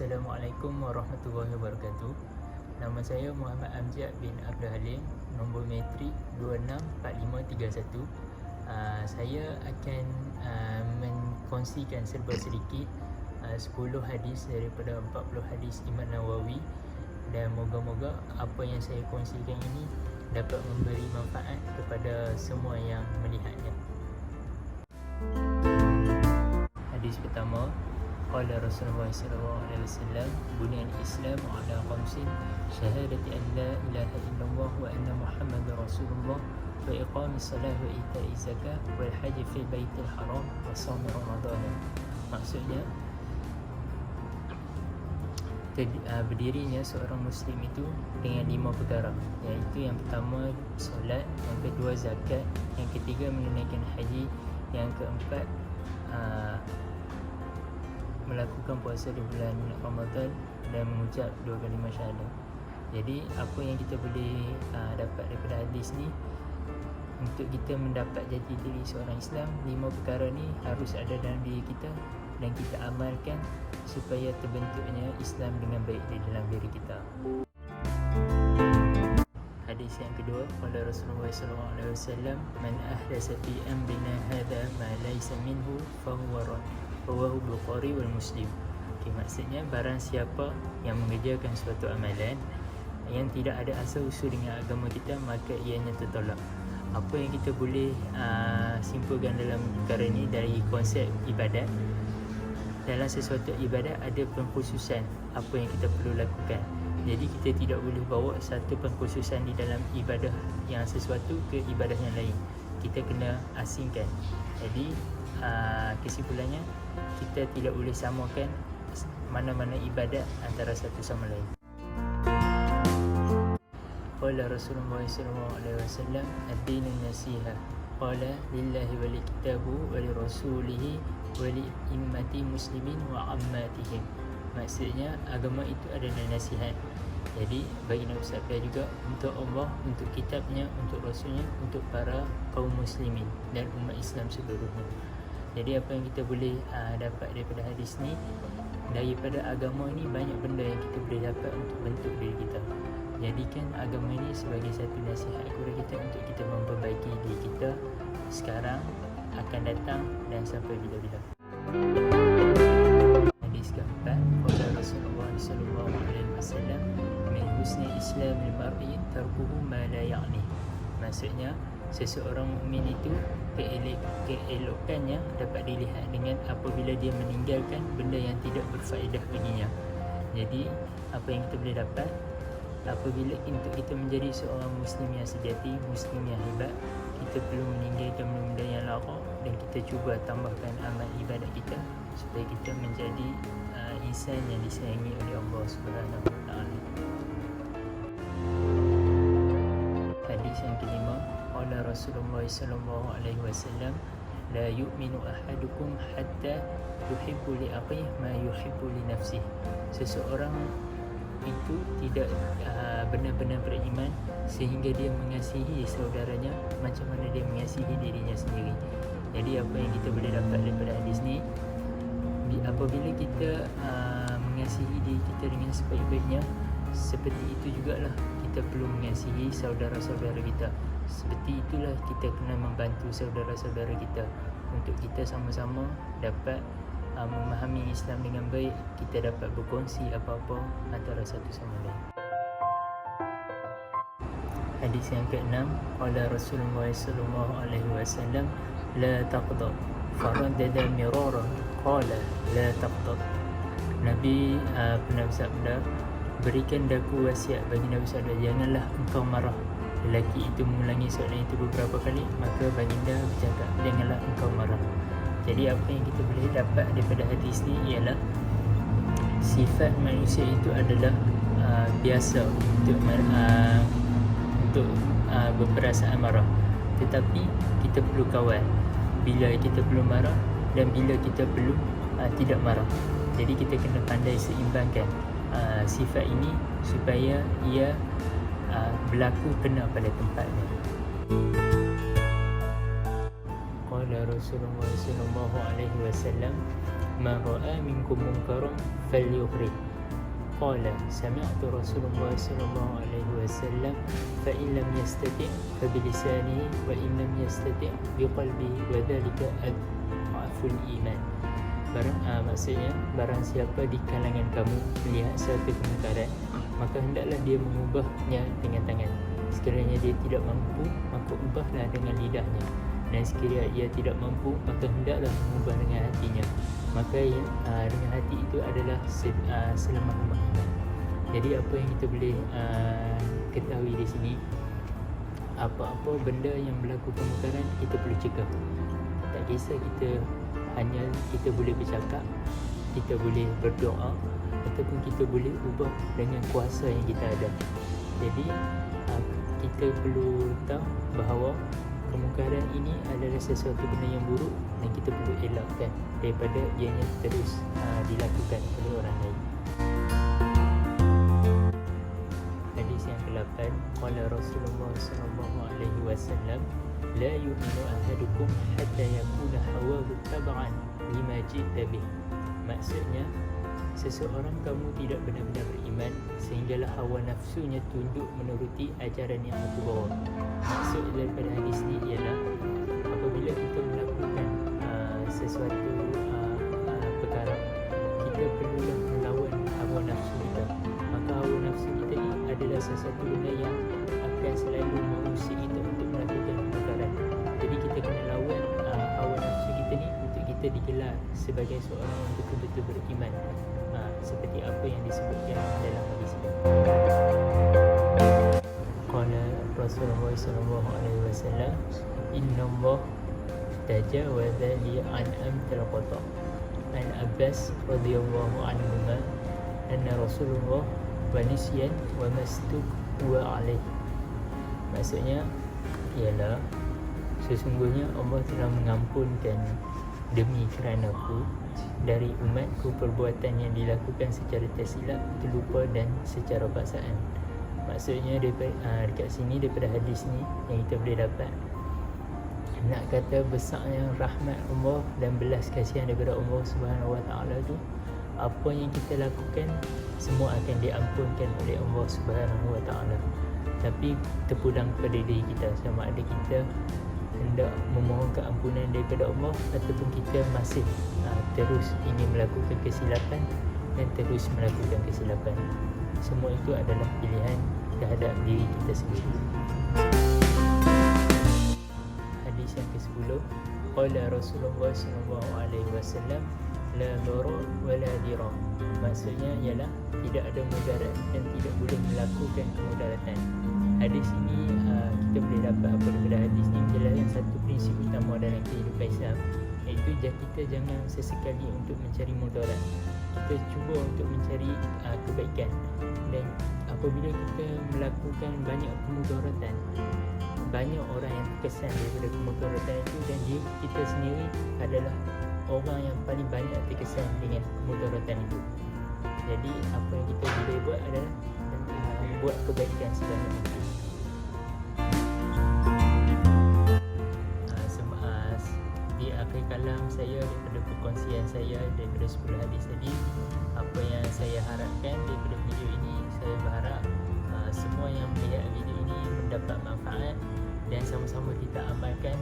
Assalamualaikum warahmatullahi wabarakatuh. Nama saya Muhammad Amjad bin Abdul Halim, nombor metrik 264531. Saya akan mengkongsikan serba sedikit 10 hadis daripada 40 hadis Imam Nawawi, dan moga-moga apa yang saya kongsikan ini dapat memberi manfaat kepada semua yang melihatnya. Hadis pertama, qala Rasulullah sallallahu alaihi wasallam, buniyal Islam ala khamsin, syahadati an la ilaha illallah wa anna Muhammadar Rasulullah, wa iqamis salah wa ita'iz zakah, wal haji fil baitil haram, wa shaum Ramadan. Maksudnya, berdirinya seorang muslim itu dengan 5 perkara, iaitu yang pertama solat, yang kedua zakat, yang ketiga menunaikan haji, yang keempat melakukan puasa di bulan Ramadan, dan mengucap 2 kalimah syahadah. Jadi apa yang kita boleh dapat daripada hadis ni, untuk kita mendapat jati diri seorang Islam, 5 perkara ni harus ada dalam diri kita dan kita amalkan supaya terbentuknya Islam dengan baik di dalam diri kita. Hadis yang kedua, qala Rasulullah sallallahu alaihi wasallam, man ahdatsa fi amrina hadha ma laysa minhu fa huwa rad, rawahu Bukhari wal Muslim. Maksudnya, barang siapa yang mengerjakan suatu amalan yang tidak ada asal usul dengan agama kita, maka ianya tertolak. Apa yang kita boleh simpulkan dalam perkara ini dari konsep ibadat? Dalam sesuatu ibadat ada pengkhususan apa yang kita perlu lakukan. Jadi kita tidak boleh bawa satu pengkhususan di dalam ibadah yang sesuatu ke ibadah yang lain. Kita kena asingkan. Jadi kesimpulannya, kita tidak boleh samakan mana-mana ibadat antara satu sama lain. Qala Rasulullah sallallahu alaihi wasallam, ad-dinu nasiha. Qala lillahi wa likitabu wa lirasulihi wa li'immati muslimin wa ammatihim. Maksudnya, agama itu adalah nasihat. Jadi bagi Nabi sabda juga, untuk Allah, untuk kitabnya, untuk rasulnya, untuk para kaum muslimin dan umat Islam seluruhnya. Jadi apa yang kita boleh dapat daripada hadis ni, daripada agama ini banyak benda yang kita boleh dapat untuk bentuk diri kita. Jadikan agama ini sebagai satu nasihat kepada kita untuk kita memperbaiki diri kita sekarang, akan datang, dan sampai bila-bila. Hadis keempat, qala Rasulullah sallallahu alaihi wasallam, min husni islamil mar'i tarkuhu ma la ya'ni. Maksudnya, seseorang mukmin itu keelokannya dapat dilihat dengan apabila dia meninggalkan benda yang tidak berfaedah baginya. Jadi apa yang kita boleh dapat apabila untuk kita menjadi seorang muslim yang sejati, muslim yang hebat, kita perlu meninggalkan benda yang lara, dan kita cuba tambahkan amal ibadat kita supaya kita menjadi insan yang disayangi oleh Allah Subhanahu wa taala. Hadis yang kelima, qala Rasulullah sallallahu alaihi wasallam, la yu'minu ahadukum hatta yuhibbu li akhihi ma yuhibbu li nafsihi. Seseorang itu tidak benar-benar beriman sehingga dia mengasihi saudaranya macam mana dia mengasihi dirinya sendiri. Jadi apa yang kita boleh dapat daripada hadis ni, apabila kita mengasihi diri kita dengan sebaik-baiknya, seperti itu jugalah kita perlu mengasihi saudara-saudara kita. Seperti itulah kita kena membantu saudara-saudara kita untuk kita sama-sama dapat memahami Islam dengan baik, kita dapat berkongsi apa-apa antara satu sama lain. Hadis yang ke-6, qala Rasulullah sallallahu alaihi wasallam, la taqdad, faraddada mirara, qala la taqdad. Nabi pernah bersabda, berikan daku wasiat bagi Nabi sabda, janganlah engkau marah. Lelaki itu mengulangi soalan itu beberapa kali, maka baginda bercakap, janganlah engkau marah. Jadi apa yang kita boleh dapat daripada hadis ni ialah sifat manusia itu adalah biasa untuk berperasaan marah, tetapi kita perlu kawal bila kita perlu marah dan bila kita perlu tidak marah. Jadi kita kena pandai seimbangkan sifat ini supaya ia berlaku kena pada tempatnya. Qala Rasulullah sallallahu alaihi wasallam, man ra'a minkum munkaran falyughrib. qala sami'tu Rasulullah sallallahu alaihi wasallam fa in lam yastati' fa bi lisanihi wa in lam yastati' bi qalbihi wa dhalika adhaful iman. Maksudnya barang siapa di kalangan kamu melihat satu kemungkaran, maka hendaklah dia mengubahnya dengan tangan. Sekiranya dia tidak mampu, maka ubahlah dengan lidahnya. Dan sekiranya ia tidak mampu, maka hendaklah mengubah dengan hatinya. Maka dengan hati itu adalah selemah-lemah. Jadi apa yang kita boleh ketahui di sini, apa-apa benda yang berlaku kemungkaran kita perlu cegah. Tak kisah kita boleh bercakap, kita boleh berdoa, ataupun kita boleh ubah dengan kuasa yang kita ada. Jadi kita perlu tahu bahawa kemungkaran ini adalah sesuatu benda yang buruk dan kita perlu elakkan daripada ianya terus dilakukan oleh orang lain. Hadis yang ke-8, qala Rasulullah sallallahu alaihi wasallam, la yu'minu ahadukum hatta yakuna hawahu tab'an lima ji'ta bih. Maksudnya, seseorang kamu tidak benar-benar beriman sehinggalah hawa nafsunya tunduk menuruti ajaran yang aku bawa. Maksud daripada hadis ini ialah apabila kita melakukan sesuatu perkara, kita perlulah melawan hawa nafsu kita. Maka hawa nafsu kita ni adalah sesuatu benda yang akan selalu mengusik kita untuk melakukan perkara. Jadi kita kena lawan hawa nafsu kita ni untuk kita digelar sebagai seorang yang betul-betul beriman, seperti apa yang disebutkan dalam hadis ini. Qala Rasulullah sallallahu alaihi wasallam, inna Allah tajawaza li an amthal qata. An Abbas radhiyallahu anhu anna Rasulullah wa nisyan wa mastuk wa alaih. Maksudnya ialah sesungguhnya Allah telah mengampunkan demi kerana-Ku dari umatku perbuatan yang dilakukan secara tersilap, terlupa dan secara paksaan. Maksudnya dekat sini, daripada hadis ni yang kita boleh dapat, nak kata besarnya rahmat Allah dan belas kasihan daripada Allah Subhanahu Wa Taala tu, apa yang kita lakukan semua akan diampunkan oleh Allah Subhanahu Wa Taala. Tapi terpulang kepada diri kita, sama ada kita hendak memohonkan ampunan daripada Allah ataupun kita masih terus ingin melakukan kesilapan dan terus melakukan kesilapan. Semua itu adalah pilihan terhadap diri kita sendiri. Hadis yang ke-10, qala Rasulullah sallallahu alaihi wasallam, la darar wa la dirar. Maksudnya ialah tidak ada mudarat dan tidak boleh melakukan kemudaratan. Hadis ini kita boleh dapat apa daripada hadis ini menjelaskan satu prinsip utama dalam kehidupan Islam, iaitu kita jangan sesekali untuk mencari mudarat. Kita cuba untuk mencari kebaikan, dan apabila kita melakukan banyak kemudaratan, banyak orang yang terkesan daripada kemudaratan itu, dan kita sendiri adalah orang yang paling banyak terkesan dengan kemudaratan itu. Jadi apa yang kita boleh buat adalah buat kebaikan sebanyak mungkin. Di akhir kalam saya, daripada perkongsian saya daripada 10 hadis tadi, apa yang saya harapkan daripada video ini, saya berharap semua yang melihat video ini mendapat manfaat dan sama-sama kita amalkan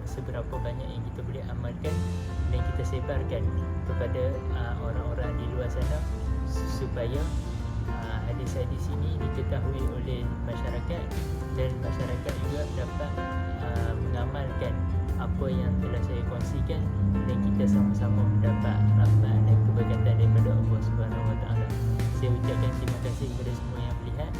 seberapa banyak yang kita boleh amalkan, dan kita sebarkan kepada orang-orang di luar sana supaya hadis-hadis ini diketahui oleh masyarakat, dan masyarakat juga dapat mengamalkan apa yang telah saya kongsikan, dan kita sama-sama mendapat rahmat dan keberkatan daripada Allah Subhanahu Wa Taala. Saya ucapkan terima kasih kepada semua yang melihat.